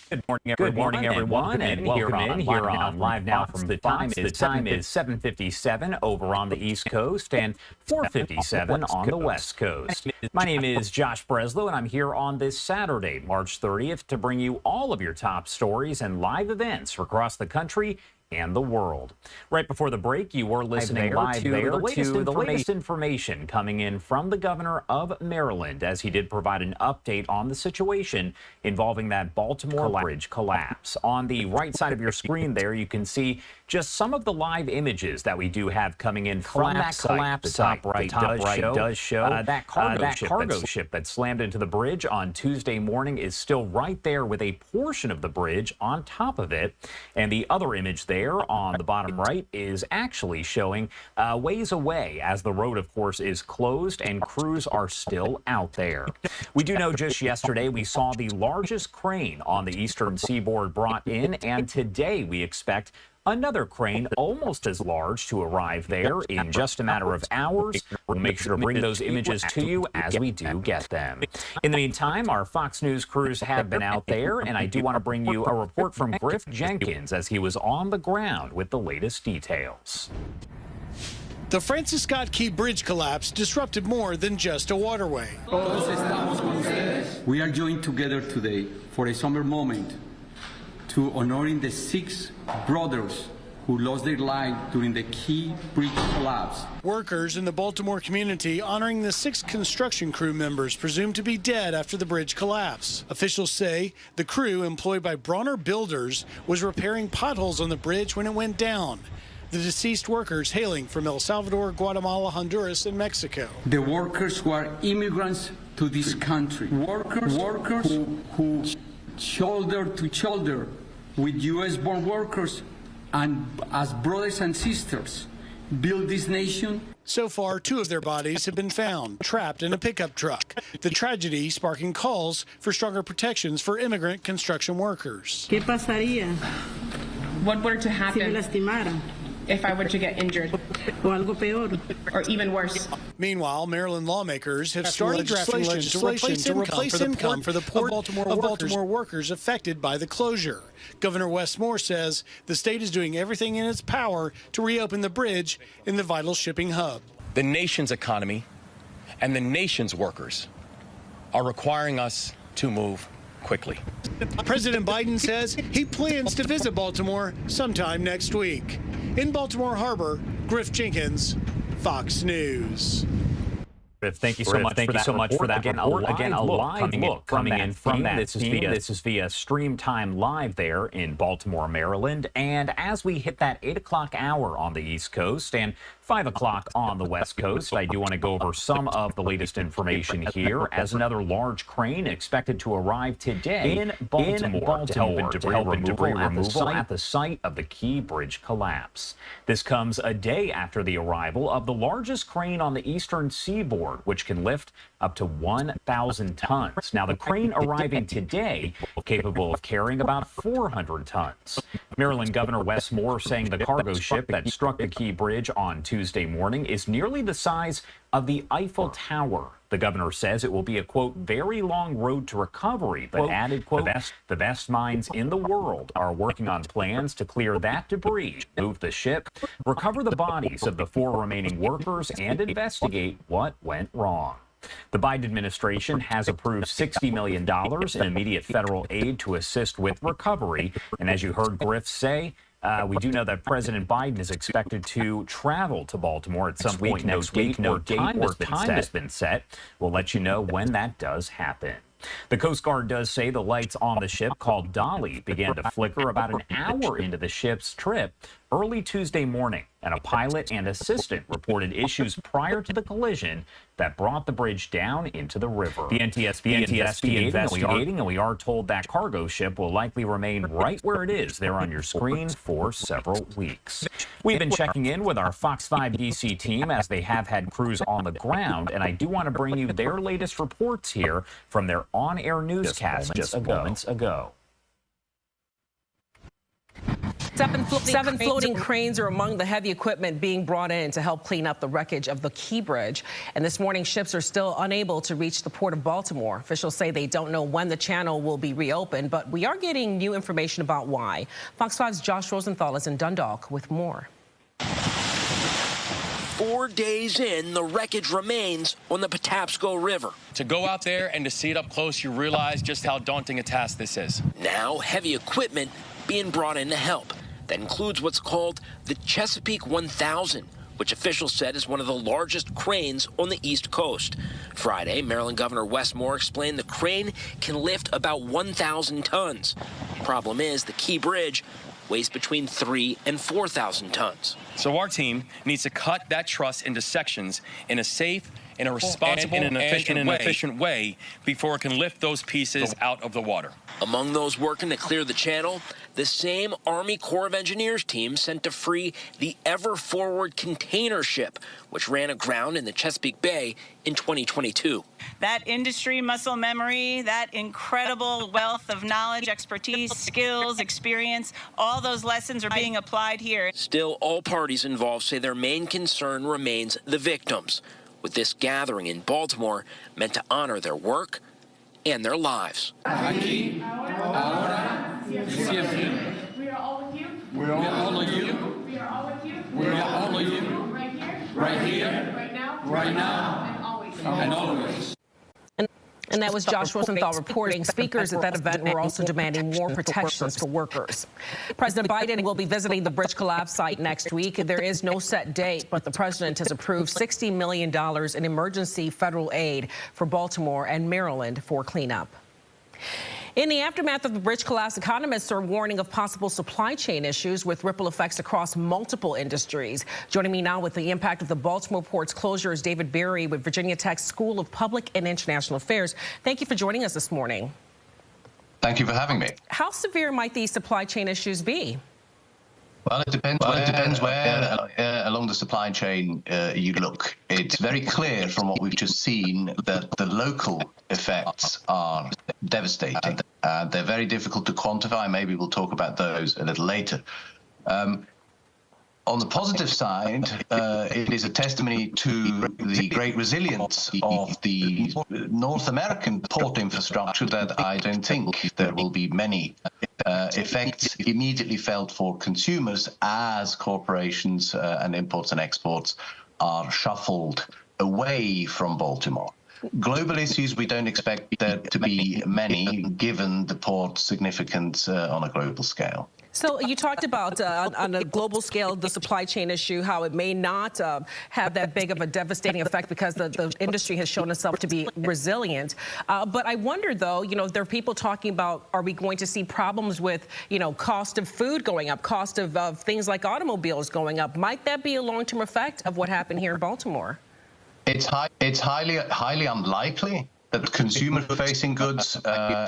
Good morning, everyone, and welcome in here on Live Now from the time is 7:57 over on the East Coast and 4:57 on the West Coast. My name is Josh Breslow, and I'm here on this Saturday, March 30th, to bring you all of your top stories and live events across the country and the world. Right before the break, you were listening live to the latest information coming in from the governor of Maryland, as he did provide an update on the situation involving that Baltimore Bridge collapse. On the right side of your screen there, you can see just some of the live images that we do have coming in from that collapse site. The top right does show that cargo ship that slammed into the bridge on Tuesday morning is still right there with a portion of the bridge on top of it. And the other image there on the bottom right is actually showing ways away, as the road, of course, is closed and crews are still out there. We do know just yesterday we saw the largest crane on the eastern seaboard brought in, and today we expect another crane almost as large to arrive there in just a matter of hours. We'll make sure to bring those images to you as we do get them. In the meantime, our Fox News crews have been out there, and I do want to bring you a report from Griff Jenkins as he was on the ground with the latest details. The Francis Scott Key Bridge collapse disrupted more than just a waterway. We are joined together today for a somber moment to honoring the 6 brothers who lost their lives during the Key Bridge collapse. Workers in the Baltimore community honoring the 6 construction crew members presumed to be dead after the bridge collapse. Officials say the crew, employed by Bronner Builders, was repairing potholes on the bridge when it went down. The deceased workers hailing from El Salvador, Guatemala, Honduras, and Mexico. The workers who are immigrants to this country. Workers who shoulder to shoulder with U.S.-born workers and as brothers and sisters build this nation. So far, 2 of their bodies have been found, trapped in a pickup truck. The tragedy sparking calls for stronger protections for immigrant construction workers. ¿Qué pasaría? What were to happen si me lastimara? If I were to get injured? O algo peor. Or even worse. Meanwhile, Maryland lawmakers have started drafting legislation to replace income for the poor Baltimore workers affected by the closure. Governor Wes Moore says the state is doing everything in its power to reopen the bridge in the vital shipping hub. The nation's economy and the nation's workers are requiring us to move quickly. President Biden says he plans to visit Baltimore sometime next week. In Baltimore Harbor, Griff Jenkins, Fox News. Thank you so much for that. Again, a live look coming in from that team. This is via Stream Time Live there in Baltimore, Maryland. And as we hit that 8 o'clock hour on the East Coast and 5 o'clock on the West Coast, I do want to go over some of the latest information here, as another large crane expected to arrive today in Baltimore to help in debris removal at the site of the Key Bridge collapse. This comes a day after the arrival of the largest crane on the eastern seaboard, which can lift up to 1,000 tons. Now, the crane arriving today, capable of carrying about 400 tons. Maryland Governor Wes Moore saying the cargo ship that struck the Key Bridge on Tuesday morning is nearly the size of the Eiffel Tower. The governor says it will be a, quote, very long road to recovery, but added, quote, the best minds in the world are working on plans to clear that debris, move the ship, recover the bodies of the 4 remaining workers, and investigate what went wrong. The Biden administration has approved $60 million in immediate federal aid to assist with recovery. And as you heard Griff say, we do know that President Biden is expected to travel to Baltimore at some point next week. No time has been set. We'll let you know when that does happen. The Coast Guard does say the lights on the ship, called Dolly, began to flicker about an hour into the ship's trip early Tuesday morning, and a pilot and assistant reported issues prior to the collision that brought the bridge down into the river. The NTSB investigating, and we are told that cargo ship will likely remain right where it is there on your screen for several weeks. We've been checking in with our Fox 5 DC team, as they have had crews on the ground, and I do want to bring you their latest reports here from their on-air newscast just moments ago. Seven floating cranes are among the heavy equipment being brought in to help clean up the wreckage of the Key Bridge. And this morning, ships are still unable to reach the port of Baltimore. Officials say they don't know when the channel will be reopened, but we are getting new information about why. Fox 5's Josh Rosenthal is in Dundalk with more. 4 days in, the wreckage remains on the Patapsco River. To go out there and to see it up close, you realize just how daunting a task this is. Now, heavy equipment being brought in to help. That includes what's called the Chesapeake 1000, which officials said is one of the largest cranes on the East Coast. Friday, Maryland Governor Wes Moore explained the crane can lift about 1,000 tons. Problem is, the Key Bridge weighs between 3,000 and 4,000 tons. So our team needs to cut that truss into sections in a safe, in a responsible, and efficient way before it can lift those pieces out of the water. Among those working to clear the channel, the same Army Corps of Engineers team sent to free the Ever Forward container ship, which ran aground in the Chesapeake Bay in 2022. That industry muscle memory, that incredible wealth of knowledge, expertise, skills, experience, all those lessons are being applied here. Still, all parties involved say their main concern remains the victims, with this gathering in Baltimore meant to honor their work and their lives. Aquí, ahora, siempre. We are all with you. We are all of you. We are all with you. We are all of you. Right here. Right here. Right now. Right now. And always. And always. And that was Josh Rosenthal reporting. Speakers at that event were also demanding more protections for workers. President Biden will be visiting the bridge collapse site next week. There is no set date, but the president has approved $60 million in emergency federal aid for Baltimore and Maryland for cleanup. In the aftermath of the bridge collapse, economists are warning of possible supply chain issues with ripple effects across multiple industries. Joining me now with the impact of the Baltimore port's closure is David Berry with Virginia Tech's School of Public and International Affairs. Thank you for joining us this morning. Thank you for having me. How severe might these supply chain issues be? Well, it depends where along the supply chain you look. It's very clear from what we've just seen that the local effects are devastating. They're very difficult to quantify. Maybe we'll talk about those a little later. On the positive side, it is a testimony to the great resilience of the North American port infrastructure that I don't think there will be many effects immediately felt for consumers as corporations and imports and exports are shuffled away from Baltimore. Global issues, we don't expect there to be many, given the port's significance on a global scale. So you talked about on a global scale, the supply chain issue, how it may not have that big of a devastating effect because the industry has shown itself to be resilient. But I wonder, though, there are people talking about, are we going to see problems with, cost of food going up, cost of things like automobiles going up? Might that be a long-term effect of what happened here in Baltimore? It's highly unlikely that consumer-facing goods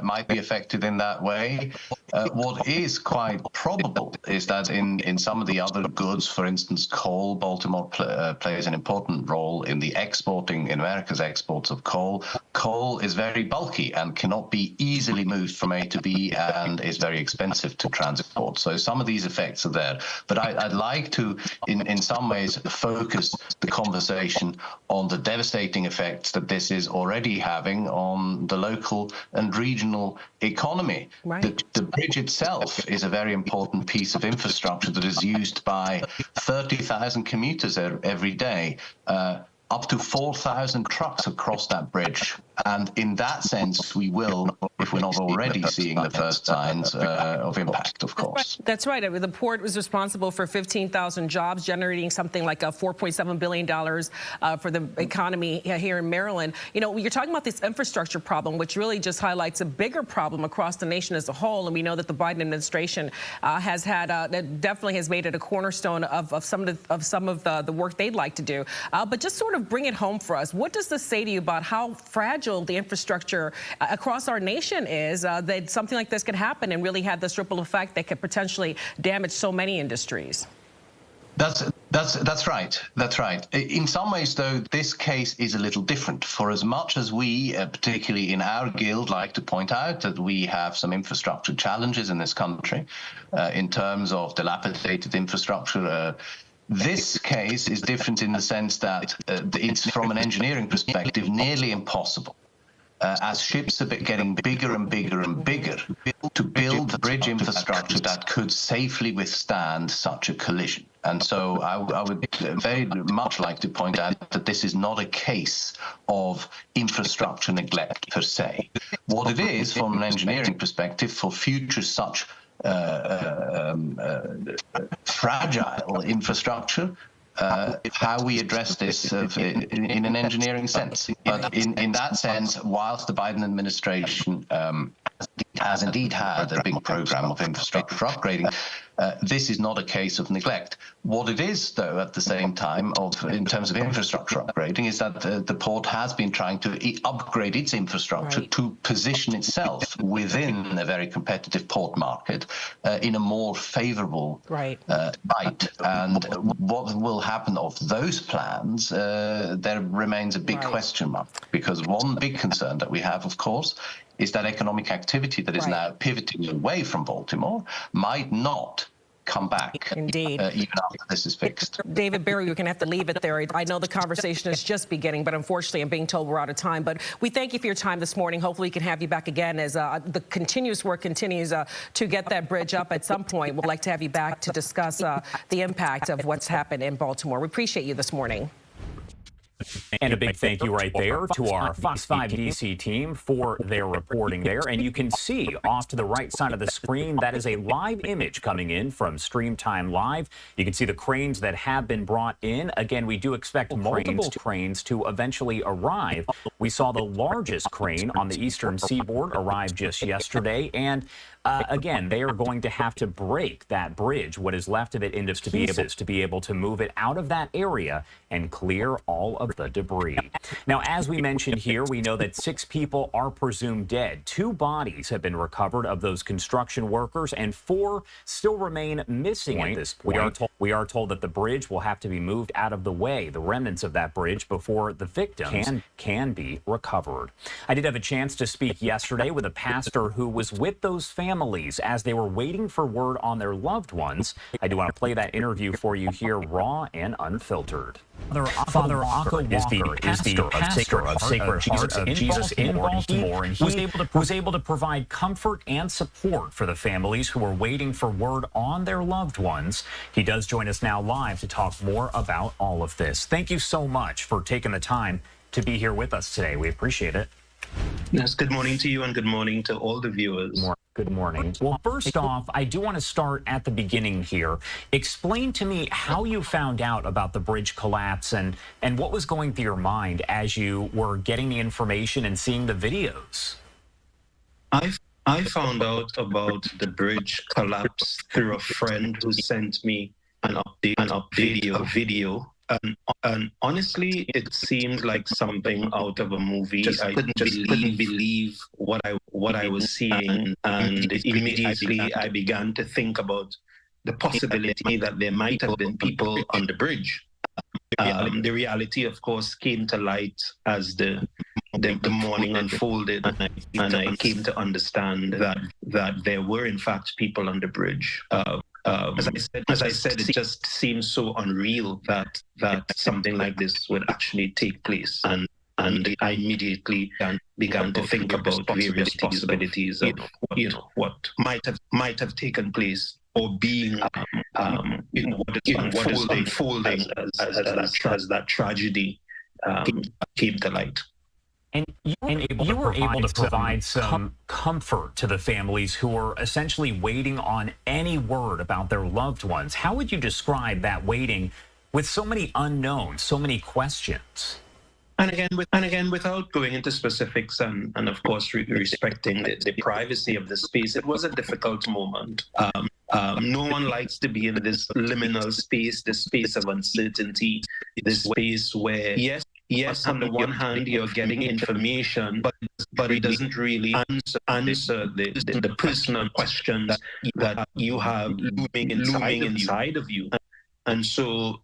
might be affected in that way. What is quite probable is that in some of the other goods, for instance, coal, Baltimore plays an important role in the exporting, in America's exports of coal. Coal is very bulky and cannot be easily moved from A to B and is very expensive to transport. So some of these effects are there. But I'd like to, in some ways, focus the conversation on the devastating effects that this is already having on the local and regional economy. Right. The bridge itself is a very important piece of infrastructure that is used by 30,000 commuters every day. Up to 4,000 trucks across that bridge. And in that sense, we will, if we're not already seeing the first signs of impact, of course. That's right. I mean, the port was responsible for 15,000 jobs, generating something like $4.7 billion for the economy here in Maryland. You're talking about this infrastructure problem, which really just highlights a bigger problem across the nation as a whole. And we know that the Biden administration has had, definitely has made it a cornerstone of some of the work they'd like to do. But just sort of bring it home for us. What does this say to you about how fragile the infrastructure across our nation is, that something like this could happen and really have this ripple effect that could potentially damage so many industries? That's That's right. That's right. In some ways, though, this case is a little different. For as much as we, particularly in our guild, like to point out that we have some infrastructure challenges in this country in terms of dilapidated infrastructure, this case is different in the sense that it's, from an engineering perspective, nearly impossible. As ships are getting bigger and bigger and bigger, to build bridge infrastructure that could safely withstand such a collision. And so I would very much like to point out that this is not a case of infrastructure neglect per se. What it is, from an engineering perspective, for future such fragile infrastructure, how we address this in an engineering sense. But in that sense, whilst the Biden administration has indeed had a big program of infrastructure upgrading, this is not a case of neglect. What it is, though, at the same time, in terms of infrastructure upgrading, is that the port has been trying to upgrade its infrastructure to position itself within a very competitive port market in a more favorable light. And what will happen of those plans, there remains a big question mark, because one big concern that we have, of course, is that economic activity that is now pivoting away from Baltimore might not come back. Indeed. Even after this is fixed. David Barry, you're going to have to leave it there. I know the conversation is just beginning, but unfortunately I'm being told we're out of time. But we thank you for your time this morning. Hopefully we can have you back again as the continuous work continues to get that bridge up at some point. We'd like to have you back to discuss the impact of what's happened in Baltimore. We appreciate you this morning. And a big thank you right there to our Fox 5 DC team for their reporting there. And you can see off to the right side of the screen, that is a live image coming in from Stream Time Live. You can see the cranes that have been brought in. Again, we do expect multiple cranes to eventually arrive. We saw the largest crane on the eastern seaboard arrive just yesterday. And again, they are going to have to break that bridge, what is left of it, into pieces to be able to move it out of that area and clear all of the debris. Now, as we mentioned here, we know that 6 people are presumed dead. 2 bodies have been recovered of those construction workers, and 4 still remain missing at this point. We are told that the bridge will have to be moved out of the way, the remnants of that bridge, before the victims can be recovered. I did have a chance to speak yesterday with a pastor who was with those families as they were waiting for word on their loved ones. I do want to play that interview for you here, raw and unfiltered. Father Aka is the pastor of Sacred Heart of Jesus in Baltimore, and he was able to provide comfort and support for the families who were waiting for word on their loved ones. He does join us now live to talk more about all of this. Thank you so much for taking the time to be here with us today. We appreciate it. Yes, good morning to you and good morning to all the viewers. Good morning. Well, first off, I do want to start at the beginning here. Explain to me how you found out about the bridge collapse and what was going through your mind as you were getting the information and seeing the videos. I found out about the bridge collapse through a friend who sent me an video. And honestly, it seemed like something out of a movie. I couldn't believe what I was seeing, and immediately I began to think about the possibility that there might have been people on the bridge. The reality, of course, came to light as the morning unfolded, and I came to understand that there were in fact people on the bridge. As I said, it just seems so unreal that something like this would actually take place, and I immediately began to think about various possibilities of what might have taken place or being what is unfolding as that tragedy came to light. And you were able to provide some comfort to the families who were essentially waiting on any word about their loved ones. How would you describe that waiting with so many unknowns, so many questions? And again, without going into specifics and of course respecting the privacy of the space, it was a difficult moment. No one likes to be in this liminal space, this space of uncertainty, this space where, yes, on the one hand, you're getting information, but it doesn't really answer the personal questions that you have looming inside of you. And so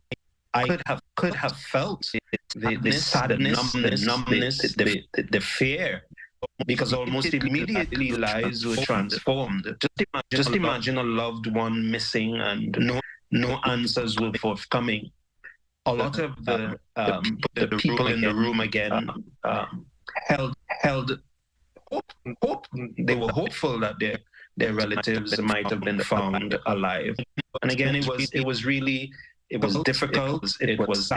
I could have felt the sadness, the numbness, the fear, because almost immediately lives were transformed. Just imagine a loved one missing and no answers were forthcoming. A lot of the people in the room again held hope. They were hopeful that their relatives might have been found alive. And again, it was difficult. It was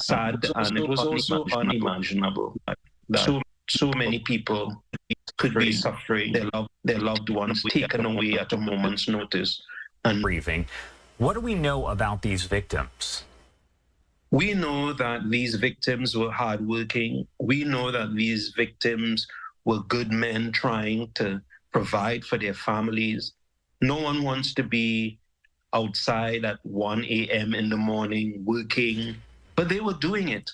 sad, and it was also unimaginable that so many people could be suffering, their loved ones taken away at a moment's notice. And briefing. What do we know about these victims? We know that these victims were hardworking. We know that these victims were good men trying to provide for their families. No one wants to be outside at 1 a.m. in the morning working, but they were doing it.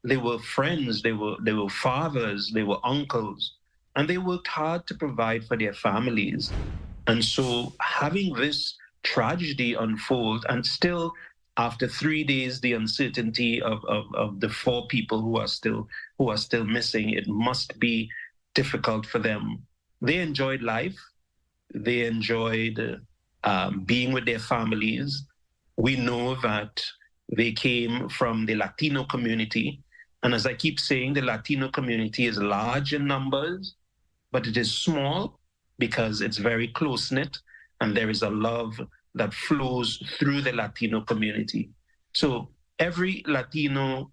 They were friends, they were fathers, they were uncles, and they worked hard to provide for their families. And so having this tragedy unfold, and still after 3 days, the uncertainty of the 4 people who are still missing, it must be difficult for them. They enjoyed life. They enjoyed being with their families. We know that they came from the Latino community. And as I keep saying, the Latino community is large in numbers, but it is small because it's very close-knit, and there is a love that flows through the Latino community. So every Latino